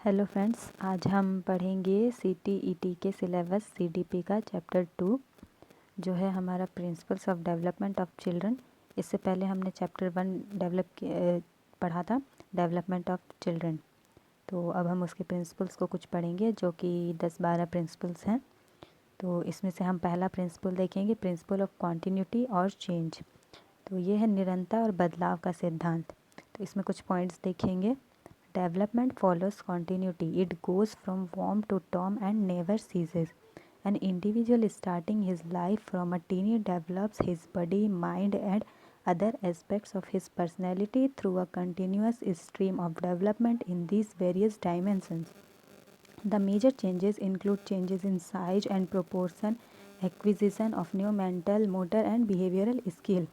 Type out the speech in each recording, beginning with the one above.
Hello friends, आज हम पढ़ेंगे CTET के सिलेबस CDP का चैप्टर 2 जो है हमारा principles of development of children. इससे पहले हमने चैप्टर 1 पढ़ा था, डेवलपमेंट ऑफ चिल्ड्रन। तो अब हम उसके प्रिंसिपल्स को कुछ पढ़ेंगे जो कि 10-12 प्रिंसिपल्स हैं। तो इसमें से हम पहला प्रिंसिपल देखेंगे, प्रिंसिपल ऑफ कॉन्टीन्यूटी और चेंज। तो ये है निरंतर और बदलाव का सिद्धांत। तो इसमें कुछ पॉइंट्स देखेंगे। Development follows continuity. It goes from womb to tomb and never ceases. An individual starting his life from a teeny develops his body, mind, and other aspects of his personality through a continuous stream of development in these various dimensions. The major changes include changes in size and proportion, acquisition of new mental, motor and behavioral skill.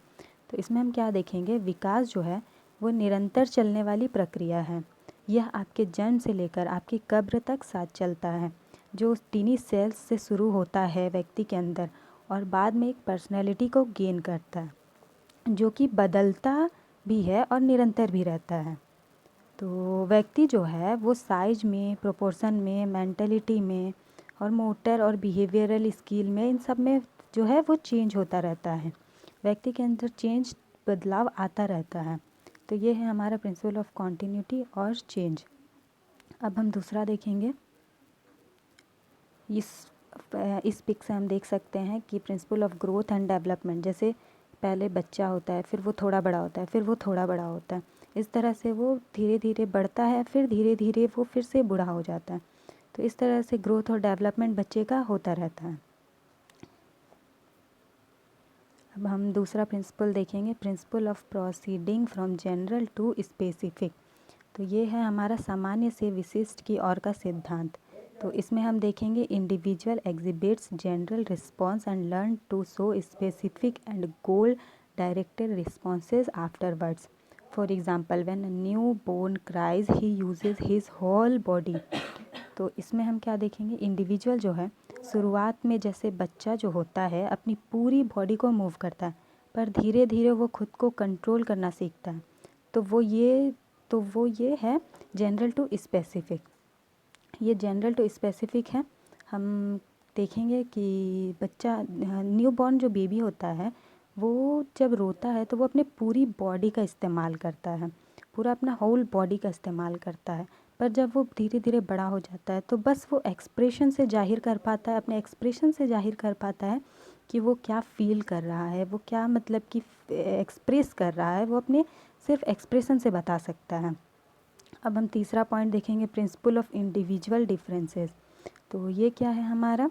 तो इसमें हम क्या देखेंगे, विकास जो है वो निरंतर चलने वाली प्रक्रिया है। यह आपके जन्म से लेकर आपकी कब्र तक साथ चलता है, जो टीनी सेल्स से शुरू होता है व्यक्ति के अंदर और बाद में एक पर्सनैलिटी को गेन करता है, जो कि बदलता भी है और निरंतर भी रहता है। तो व्यक्ति जो है वो साइज में, प्रोपोर्शन में, मेंटलिटी में और मोटर और बिहेवियरल स्किल में, इन सब में जो है वो चेंज होता रहता है। व्यक्ति के अंदर चेंज, बदलाव आता रहता है। तो ये है हमारा प्रिंसिपल ऑफ कॉन्टीन्यूटी और चेंज। अब हम दूसरा देखेंगे। इस पिक से हम देख सकते हैं कि principle of growth and development, जैसे पहले बच्चा होता है, फिर वो थोड़ा बड़ा होता है, फिर वो थोड़ा बड़ा होता है, इस तरह से वो धीरे धीरे बढ़ता है, फिर धीरे धीरे वो फिर से बूढ़ा हो जाता है। तो इस तरह से ग्रोथ और डेवलपमेंट बच्चे का होता रहता है। अब हम दूसरा प्रिंसिपल देखेंगे, principle of proceeding from general to specific. तो ये है हमारा सामान्य से विशिष्ट की ओर का सिद्धांत। तो इसमें हम देखेंगे, individual exhibits general response and learn to show specific and goal directed responses afterwards. For example, when a newborn cries he uses his whole body. तो इसमें हम क्या देखेंगे, इंडिविजुअल जो है शुरुआत में, जैसे बच्चा जो होता है अपनी पूरी बॉडी को मूव करता है, पर धीरे धीरे वो खुद को कंट्रोल करना सीखता है। तो वो ये है जनरल टू स्पेसिफिक। ये जनरल टू स्पेसिफिक है। हम देखेंगे कि बच्चा, न्यू बॉर्न जो बेबी होता है, वो जब रोता है तो वो अपने पूरी बॉडी का इस्तेमाल करता है, पूरा अपना होल बॉडी का इस्तेमाल करता है। पर जब वो धीरे धीरे बड़ा हो जाता है तो बस वो एक्सप्रेशन से जाहिर कर पाता है, अपने एक्सप्रेशन से जाहिर कर पाता है कि वो क्या फील कर रहा है, वो क्या मतलब कि एक्सप्रेस कर रहा है, वो अपने सिर्फ एक्सप्रेशन से बता सकता है। अब हम तीसरा पॉइंट देखेंगे, प्रिंसिपल ऑफ इंडिविजुअल डिफरेंसेस। तो ये क्या है हमारा,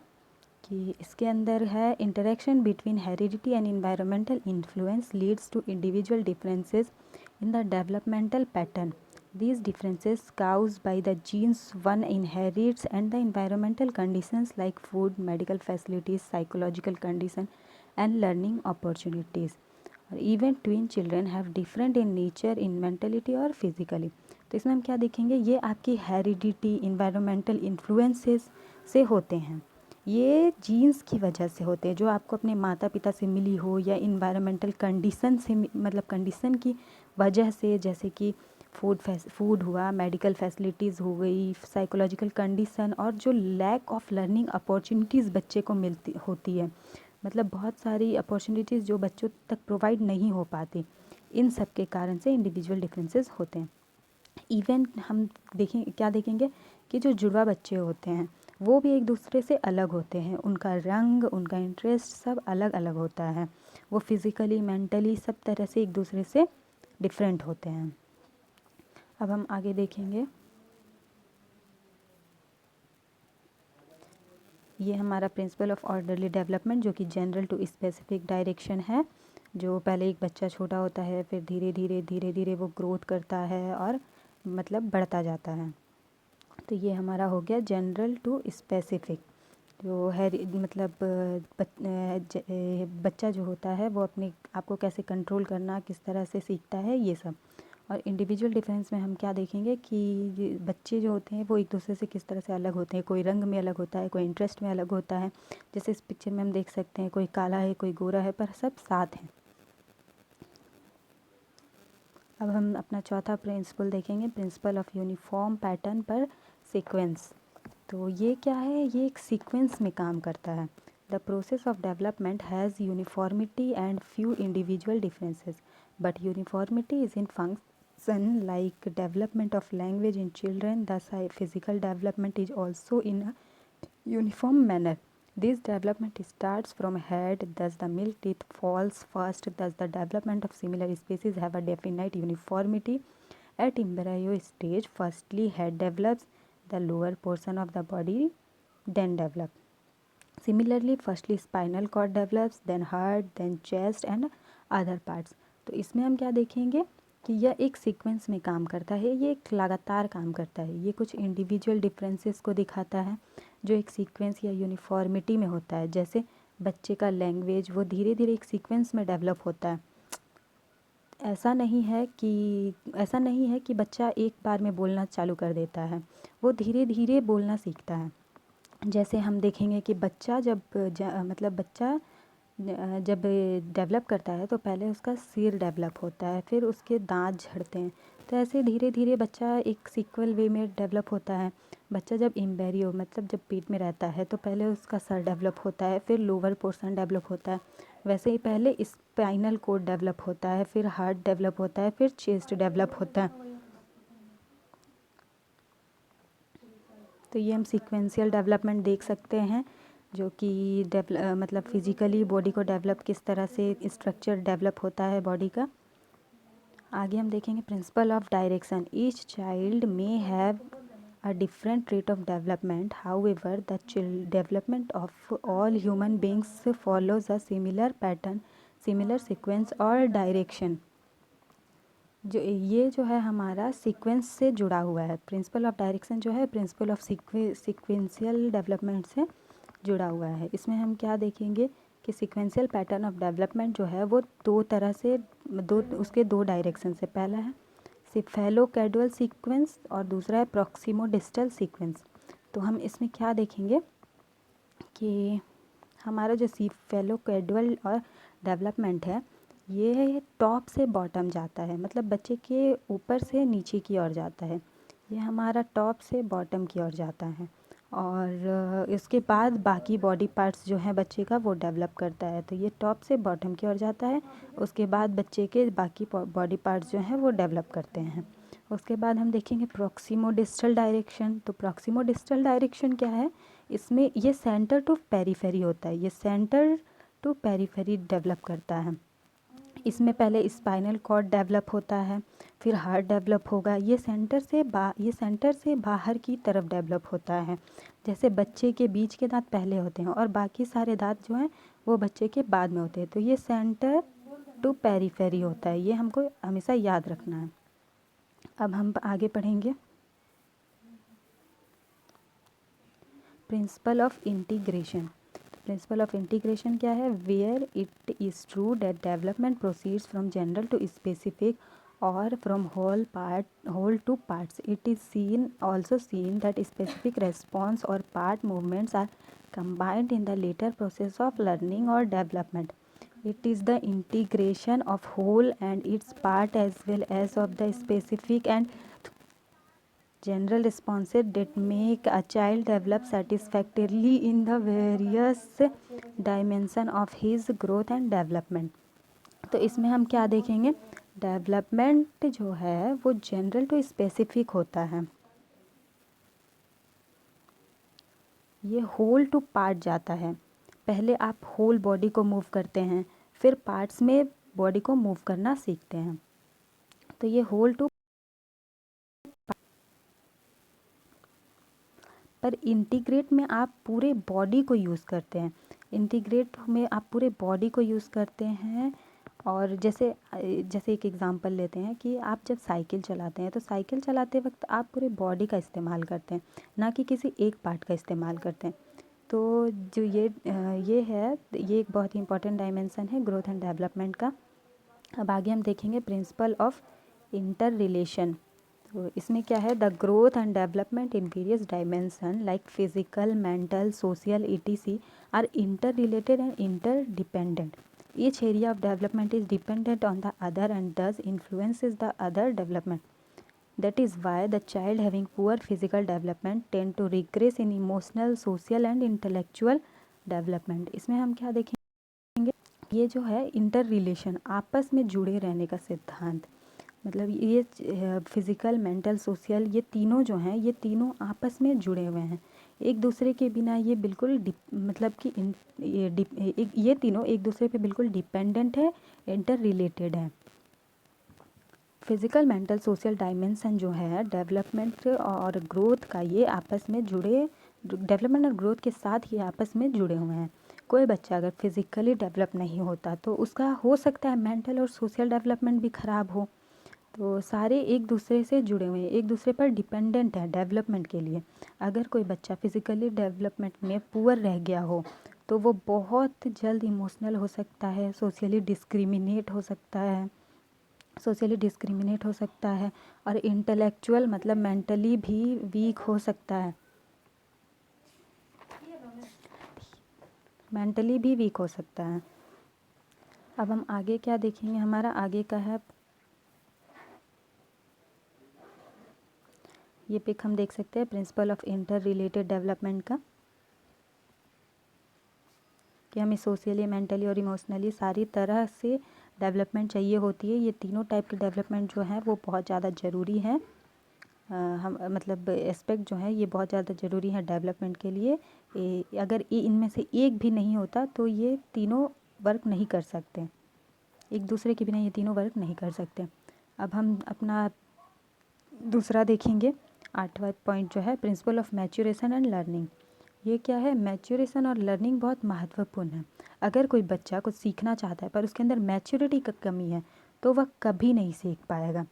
कि इसके अंदर है, interaction between heredity and environmental influence leads to individual differences in the developmental pattern. These differences caused by the genes one inherits and the environmental conditions like food, medical facilities, psychological condition and learning opportunities. और even twin children have different in nature, in mentality और physically. तो इसमें हम क्या देखेंगे, ये आपकी heredity, environmental influences से होते हैं। ये जीन्स की वजह से होते हैं, जो आपको अपने माता पिता से मिली हो, या इन्वायरमेंटल कंडीशन से, मतलब कंडीशन की वजह से, जैसे कि फूड हुआ, मेडिकल फैसिलिटीज़ हो गई, साइकोलॉजिकल कंडीशन, और जो लैक ऑफ लर्निंग अपॉर्चुनिटीज़ बच्चे को मिलती होती है, मतलब बहुत सारी अपॉर्चुनिटीज़ जो बच्चों तक प्रोवाइड नहीं हो पाती, इन सब के कारण से इंडिविजुअल डिफरेंसेस होते हैं। इवन हम क्या देखेंगे कि जो जुड़वा बच्चे होते हैं वो भी एक दूसरे से अलग होते हैं, उनका रंग, उनका इंटरेस्ट सब अलग अलग होता है, वो फिज़िकली, मेंटली सब तरह से एक दूसरे से डिफरेंट होते हैं। अब हम आगे देखेंगे, ये हमारा प्रिंसिपल ऑफ ऑर्डरली डेवलपमेंट, जो कि जनरल टू स्पेसिफिक डायरेक्शन है। जो पहले एक बच्चा छोटा होता है, फिर धीरे धीरे वो ग्रोथ करता है और मतलब बढ़ता जाता है। तो ये हमारा हो गया जनरल टू स्पेसिफिक। जो है मतलब बच्चा जो होता है वो अपने आप को कैसे कंट्रोल करना, किस तरह से सीखता है, ये सब। और इंडिविजुअल डिफरेंस में हम क्या देखेंगे कि बच्चे जो होते हैं वो एक दूसरे से किस तरह से अलग होते हैं, कोई रंग में अलग होता है, कोई इंटरेस्ट में अलग होता है। जैसे इस पिक्चर में हम देख सकते हैं, कोई काला है, कोई गोरा है, पर सब साथ हैं। अब हम अपना चौथा प्रिंसिपल देखेंगे, प्रिंसिपल ऑफ यूनिफॉर्म पैटर्न पर सीक्वेंस। तो ये क्या है, ये एक सीक्वेंस में काम करता है। The process of development has uniformity and few individual differences, but uniformity is in function like development of language in children, thus physical development is also in a uniform manner. This development starts from head, thus the milk teeth falls first, thus the development of similar species have a definite uniformity. At embryo stage, firstly head develops, the lower portion of the body then develop. Similarly, firstly spinal cord develops, then heart, then chest and other parts. तो इसमें हम क्या देखेंगे कि यह एक sequence में काम करता है, ये एक लगातार काम करता है। ये कुछ इंडिविजुअल डिफरेंसेस को दिखाता है जो एक सीक्वेंस या यूनिफॉर्मिटी में होता है। जैसे बच्चे का लैंग्वेज वो धीरे धीरे एक सीक्वेंस में डेवलप होता है। ऐसा नहीं है कि बच्चा एक बार में बोलना चालू कर देता है, वो धीरे धीरे बोलना सीखता है। जैसे हम देखेंगे कि बच्चा जब डेवलप करता है तो पहले उसका सिर डेवलप होता है, फिर उसके दांत झड़ते हैं। तो ऐसे धीरे धीरे बच्चा एक सीक्वल वे में डेवलप होता है। बच्चा जब एम्ब्रियो जब पेट में रहता है तो पहले उसका सर डेवलप होता है, फिर लोअर पोर्शन डेवलप होता है। वैसे ही पहले स्पाइनल कोड डेवलप होता है, फिर हार्ट डेवलप होता है, फिर चेस्ट डेवलप होता है। तो ये हम सीक्वेंशियल डेवलपमेंट देख सकते हैं, जो कि फिज़िकली बॉडी को डेवलप किस तरह से स्ट्रक्चर डेवलप होता है बॉडी का। आगे हम देखेंगे principle of direction. Each child may have a different rate of development, however the development of all human beings follows a similar pattern, similar sequence और डायरेक्शन। जो है हमारा सीक्वेंस से जुड़ा हुआ है। प्रिंसिपल ऑफ डायरेक्शन जो है प्रिंसिपल ऑफ सीक्वेंशियल डेवलपमेंट से जुड़ा हुआ है। इसमें हम क्या देखेंगे कि सीक्वेंशियल पैटर्न ऑफ डेवलपमेंट जो है वो उसके दो डायरेक्शन से, पहला है सिफेलोकैडुअल सीक्वेंस और दूसरा है प्रॉक्सिमोडिस्टल सीक्वेंस। तो हम इसमें क्या देखेंगे कि हमारा जो सिफेलोकैडुअल और डेवलपमेंट है ये टॉप से बॉटम जाता है, मतलब बच्चे के ऊपर से नीचे की ओर जाता है। ये हमारा टॉप से बॉटम की ओर जाता है और इसके बाद बाकी बॉडी पार्ट्स जो हैं बच्चे का वो डेवलप करता है। तो ये टॉप से बॉटम की ओर जाता है, उसके बाद बच्चे के बाकी बॉडी पार्ट्स जो हैं वो डेवलप करते हैं। उसके बाद हम देखेंगे प्रॉक्सिमोडिस्टल डायरेक्शन। तो प्रॉक्सिमोडिस्टल डायरेक्शन क्या है, इसमें ये सेंटर टू पेरीफेरी होता है, ये सेंटर टू पेरीफेरी डेवलप करता है। इसमें पहले स्पाइनल कॉर्ड डेवलप होता है, फिर हार्ट डेवलप होगा। ये सेंटर से बाहर की तरफ डेवलप होता है। जैसे बच्चे के बीच के दांत पहले होते हैं और बाकी सारे दांत जो हैं वो बच्चे के बाद में होते हैं। तो ये सेंटर टू पेरीफेरी होता है, ये हमको हमेशा याद रखना है। अब हम आगे पढ़ेंगे principle of integration. Principle of integration क्या है, where it is true that development proceeds from general to specific और from whole to parts, it is also seen that specific response or part movements are combined in the later process of learning or development. It is the integration of whole and its part as well as of the specific and general responses that make a child develop satisfactorily in the various dimension of his growth and development. तो इसमें हम क्या देखेंगे, development जो है वो general to specific होता है, ये होल टू पार्ट जाता है। पहले आप होल बॉडी को मूव करते हैं, फिर पार्ट्स में बॉडी को मूव करना सीखते हैं। तो ये होल टू पर इंटीग्रेट में आप पूरे बॉडी को यूज़ करते हैं। इंटीग्रेट में आप पूरे बॉडी को यूज़ करते हैं। और जैसे एक एग्ज़ाम्पल लेते हैं कि आप जब साइकिल चलाते हैं तो साइकिल चलाते वक्त आप पूरे बॉडी का इस्तेमाल करते हैं, ना कि किसी एक पार्ट का इस्तेमाल करते हैं। तो जो ये एक बहुत ही इंपॉर्टेंट डायमेंशन है ग्रोथ एंड डेवलपमेंट का। अब आगे हम देखेंगे प्रिंसिपल ऑफ इंटर रिलेशन। तो इसमें क्या है, the growth and development in various dimension like physical, mental, social etc are interrelated and interdependent. Each area of development is dependent on the other and thus influences the other development. That is why the child having poor physical development tend to regress in emotional, social and intellectual development. इसमें हम क्या देखेंगे, ये जो है inter relation, आपस में जुड़े रहने का सिद्धांत, मतलब ये फिज़िकल, मेंटल, सोशल, ये तीनों जो हैं ये तीनों आपस में जुड़े हुए हैं, एक दूसरे के बिना ये बिल्कुल मतलब कि ये तीनों एक दूसरे पे बिल्कुल डिपेंडेंट है, इंटर रिलेटेड है। फिज़िकल, मेंटल, सोशल डायमेंशन जो है डेवलपमेंट और ग्रोथ का, ये आपस में जुड़े, डेवलपमेंट और ग्रोथ के साथ ये आपस में जुड़े हुए हैं। कोई बच्चा अगर फिज़िकली डेवलप नहीं होता तो उसका हो सकता है मेंटल और सोशल डेवलपमेंट भी ख़राब हो। तो सारे एक दूसरे से जुड़े हुए हैं, एक दूसरे पर डिपेंडेंट है डेवलपमेंट के लिए। अगर कोई बच्चा फिज़िकली डेवलपमेंट में पुअर रह गया हो तो वो बहुत जल्द इमोशनल हो सकता है, सोशली डिस्क्रिमिनेट हो सकता है, और इंटेलेक्चुअल मतलब मेंटली भी वीक हो सकता है, अब हम आगे क्या देखेंगे, हमारा आगे का है, ये पिक हम देख सकते हैं principal of inter related development का, कि हमें सोशली, मेंटली और इमोशनली सारी तरह से डेवलपमेंट चाहिए होती है। ये तीनों टाइप की डेवलपमेंट जो है वो बहुत ज़्यादा ज़रूरी है, हम मतलब एस्पेक्ट जो है ये बहुत ज़्यादा ज़रूरी है डेवलपमेंट के लिए। अगर इनमें से एक भी नहीं होता तो ये तीनों वर्क नहीं कर सकते, एक दूसरे के बिना ये तीनों वर्क नहीं कर सकते। अब हम अपना दूसरा देखेंगे, 8वां पॉइंट जो है principle of maturation and learning. ये क्या है, मैच्योरेशन और लर्निंग बहुत महत्वपूर्ण है। अगर कोई बच्चा कुछ सीखना चाहता है पर उसके अंदर मैच्योरिटी की कमी है तो वह कभी नहीं सीख पाएगा।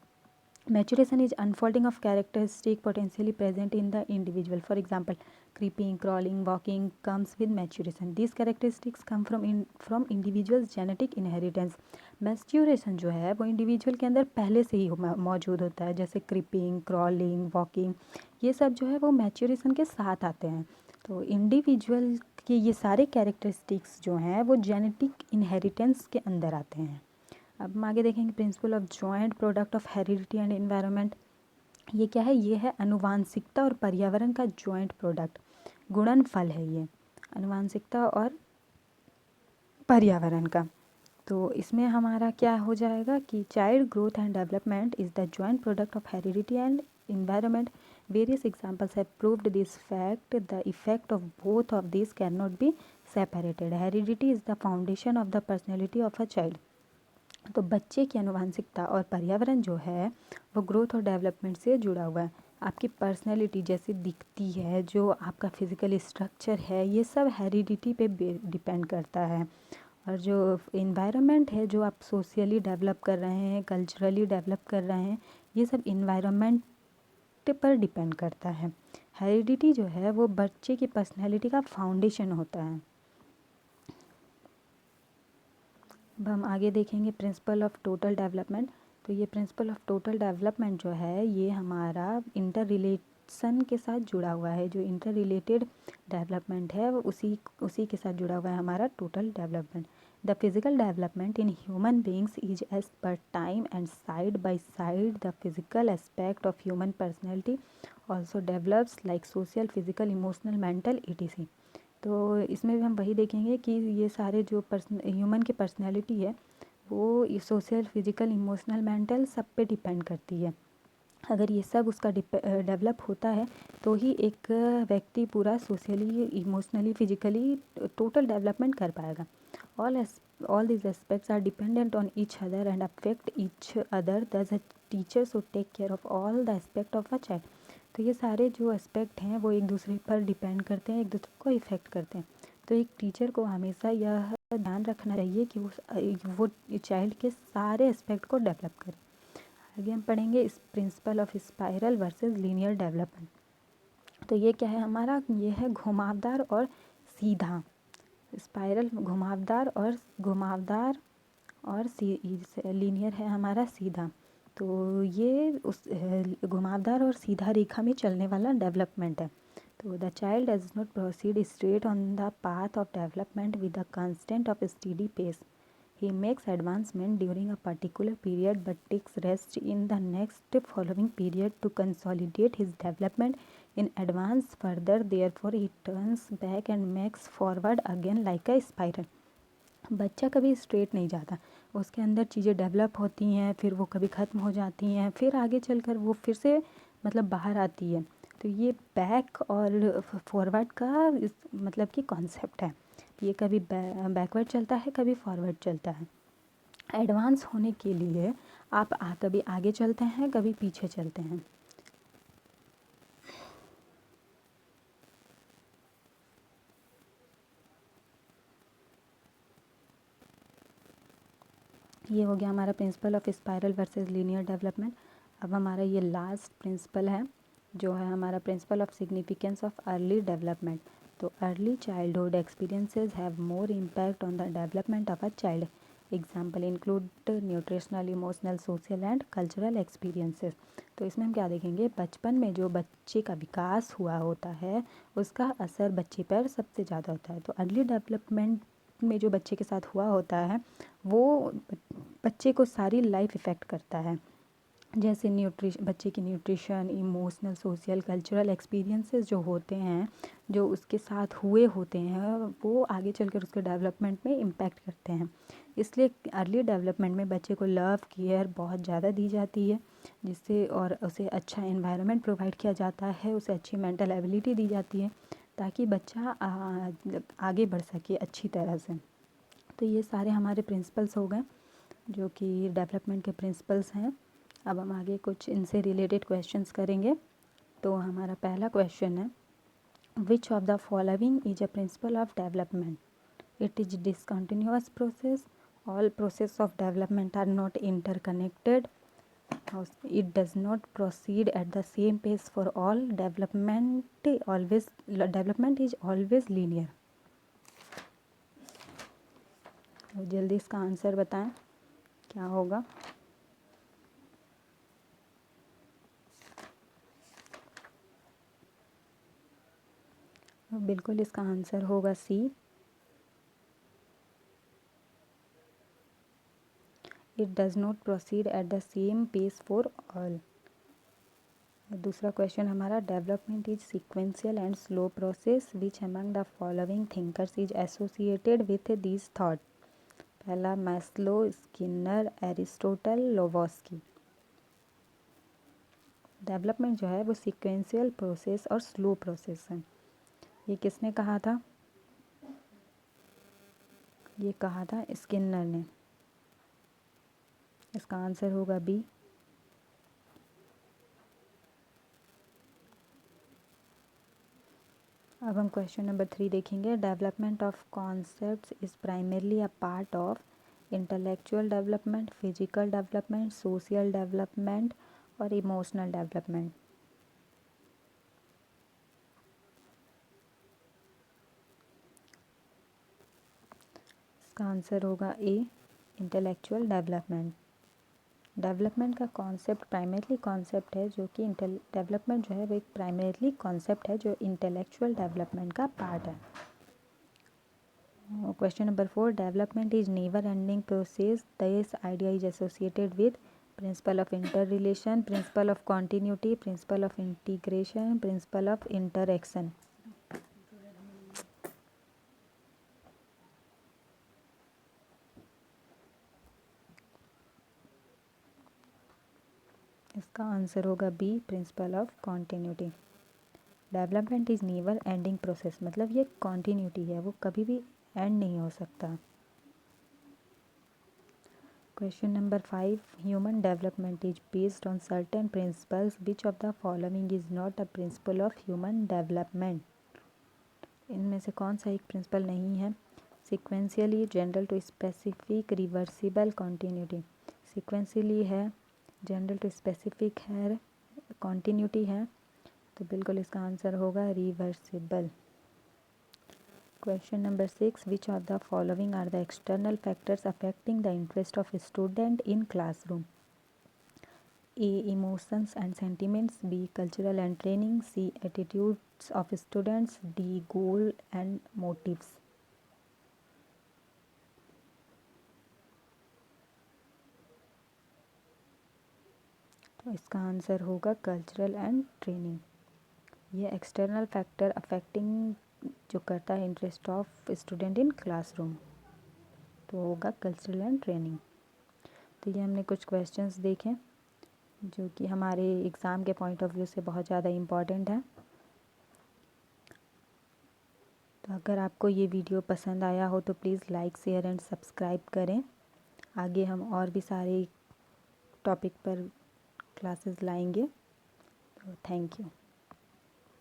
Maturation is unfolding of characteristic potentially present in the individual. For example, creeping, crawling, walking comes with maturation. These characteristics come from individual's genetic inheritance. Maturation जो है वो इंडिविजुअल के अंदर पहले से ही मौजूद होता है, जैसे क्रीपिंग, क्रॉलिंग, वॉकिंग, ये सब जो है वो मैच्योरेशन के साथ आते हैं। तो इंडिविजुअल के ये सारे कैरेक्टरिस्टिक्स जो हैं वो जेनेटिक इनहेरिटेंस के अंदर आते हैं। अब हम आगे देखेंगे principle of joint product of heredity and environment. ये क्या है, ये है अनुवांशिकता और पर्यावरण का जॉइंट प्रोडक्ट, गुणन फल है ये अनुवांशिकता और पर्यावरण का। तो इसमें हमारा क्या हो जाएगा कि child growth and development is the joint product of heredity and environment. Various examples have proved this fact. The effect of both of these cannot be separated. Heredity is the foundation of the personality of a child. तो बच्चे की आनुवंशिकता और पर्यावरण जो है वो growth और डेवलपमेंट से जुड़ा हुआ है। आपकी पर्सनैलिटी जैसे दिखती है, जो आपका फिज़िकल स्ट्रक्चर है, ये सब हेरिडिटी पे डिपेंड करता है। और जो इन्वायरमेंट है, जो आप सोशली डेवलप कर रहे हैं, कल्चरली डेवलप कर रहे हैं, ये सब इन्वायरमेंट पर डिपेंड करता है। हेरिडिटी जो है वो बच्चे की पर्सनैलिटी का फाउंडेशन होता है। अब हम आगे देखेंगे प्रिंसिपल ऑफ टोटल डेवलपमेंट। तो ये प्रिंसिपल ऑफ टोटल डेवलपमेंट जो है ये हमारा इंटर रिलेशन के साथ जुड़ा हुआ है, जो इंटर रिलेटेड डेवलपमेंट है वो उसी के साथ जुड़ा हुआ है हमारा total development. The physical development in human beings is as per time and side by side the physical aspect of human personality also develops like social, physical, emotional, mental etc. तो इसमें भी हम वही देखेंगे कि ये सारे जो ह्यूमन की पर्सनैलिटी है वो सोशल, फिजिकल, इमोशनल, मेंटल सब पे डिपेंड करती है। अगर ये सब उसका डेवलप होता है तो ही एक व्यक्ति पूरा socially, emotionally, physically total development कर पाएगा। All these aspects are dependent on each other and affect each other. Thus a teacher should take care of all the aspect of a child. तो ये सारे जो एस्पेक्ट हैं वो एक दूसरे पर डिपेंड करते हैं, एक दूसरे को इफ़ेक्ट करते हैं। तो एक टीचर को हमेशा यह ध्यान रखना चाहिए कि वो चाइल्ड के सारे एस्पेक्ट को डेवलप करे। आगे हम पढ़ेंगे इस principal of spiral versus linear development. तो ये क्या है हमारा, ये है घुमावदार और सीधा। स्पाइरल घुमावदार और लीनियर है हमारा सीधा। तो ये उस घुमावदार और सीधा रेखा में चलने वाला डेवलपमेंट है। तो the child does not proceed straight on the path of development with the constant of steady pace. He makes advancement during a particular period but takes rest in the next following period to consolidate his development in advance further. Therefore, he turns back and makes forward again like a spiral. बच्चा कभी straight नहीं जाता, उसके अंदर चीज़ें develop होती हैं, फिर वो कभी ख़त्म हो जाती हैं, फिर आगे चलकर वो फिर से मतलब बाहर आती है। तो ये बैक और फॉरवर्ड का मतलब कि कॉन्सेप्ट है। ये कभी बैकवर्ड चलता है, कभी फॉरवर्ड चलता है। एडवांस होने के लिए आप कभी आगे चलते हैं, कभी पीछे चलते हैं। ये हो गया हमारा principle of spiral versus linear development. अब हमारा ये लास्ट प्रिंसिपल है जो है हमारा principle of significance of early development. तो early childhood experiences have more impact on the development of a child. Example include nutritional, emotional, social and cultural experiences. तो इसमें हम क्या देखेंगे, बचपन में जो बच्चे का विकास हुआ होता है उसका असर बच्चे पर सबसे ज़्यादा होता है। तो अर्ली डेवलपमेंट में जो बच्चे के साथ हुआ होता है वो बच्चे को सारी लाइफ इफ़ेक्ट करता है। जैसे बच्चे की nutrition, emotional, social, cultural experiences जो होते हैं, जो उसके साथ हुए होते हैं, वो आगे चलकर उसके डेवलपमेंट में इम्पैक्ट करते हैं। इसलिए अर्ली डेवलपमेंट में बच्चे को लव, केयर बहुत ज़्यादा दी जाती है, जिससे और उसे अच्छा एनवायरनमेंट प्रोवाइड किया जाता है, उसे अच्छी मेंटल एबिलिटी दी जाती है ताकि बच्चा आगे बढ़ सके अच्छी तरह से। तो ये सारे हमारे प्रिंसिपल्स हो गए जो कि डेवलपमेंट के प्रिंसिपल्स हैं। अब हम आगे कुछ इनसे रिलेटेड क्वेश्चंस करेंगे। तो हमारा पहला क्वेश्चन है, which of the following is a principle of development? It is discontinuous process, all process of development are not interconnected, it does not proceed at the same pace for all, development is always linear। तो जल्दी इसका answer बताएं क्या होगा। बिल्कुल इसका answer होगा C. It does not proceed at the same pace for all. दूसरा क्वेश्चन हमारा, development is sequential and slow process, which among the following thinkers is associated with this thought? पहला मैस्लो, स्किनर, एरिस्टोटल, लोवोस्की। Development जो है वो sequential process और slow process है। ये किसने कहा था? ये कहा था स्किनर ने। इसका आंसर होगा बी। अब हम क्वेश्चन नंबर 3 देखेंगे। Development of concepts is primarily a part of intellectual development, physical development, social development और इमोशनल डेवलपमेंट। इसका आंसर होगा ए, इंटेलेक्चुअल डेवलपमेंट। डेवलपमेंट का कॉन्सेप्ट प्राइमरली कॉन्सेप्ट है जो कि डेवलपमेंट जो है वो एक प्राइमरली कॉन्सेप्ट है जो इंटेलेक्चुअल डेवलपमेंट का पार्ट है। Question number 4, development is never ending process, this idea is associated with principle of interrelation, principle of continuity, principle of integration, principle of interaction. इसका answer होगा B, principle of continuity. Development is never ending process, मतलब ये continuity है, वो कभी भी and नहीं हो सकता। Question number 5, human development is based on certain principles, which of the following is not a principle of human development? इनमें से कौन सा एक प्रिंसिपल नहीं है? Sequentially, general to specific, reversible, continuity. Sequentially है, जनरल टू स्पेसिफिक है, continuity है, तो बिल्कुल इसका आंसर होगा reversible. Question number 6, which of the following are the external factors affecting the interest of student in classroom? A, emotions and sentiments, B, cultural and training, C, attitudes of students, D, goal and motives. तो इसका answer होगा cultural and training. ये external factor affecting जो करता है interest of student in classroom, तो होगा cultural and training. तो ये हमने कुछ क्वेश्चंस देखे जो कि हमारे एग्ज़ाम के पॉइंट ऑफ व्यू से बहुत ज़्यादा इम्पॉर्टेंट है। तो अगर आपको ये वीडियो पसंद आया हो तो please like share and subscribe करें। आगे हम और भी सारे टॉपिक पर क्लासेस लाएंगे। तो थैंक यू।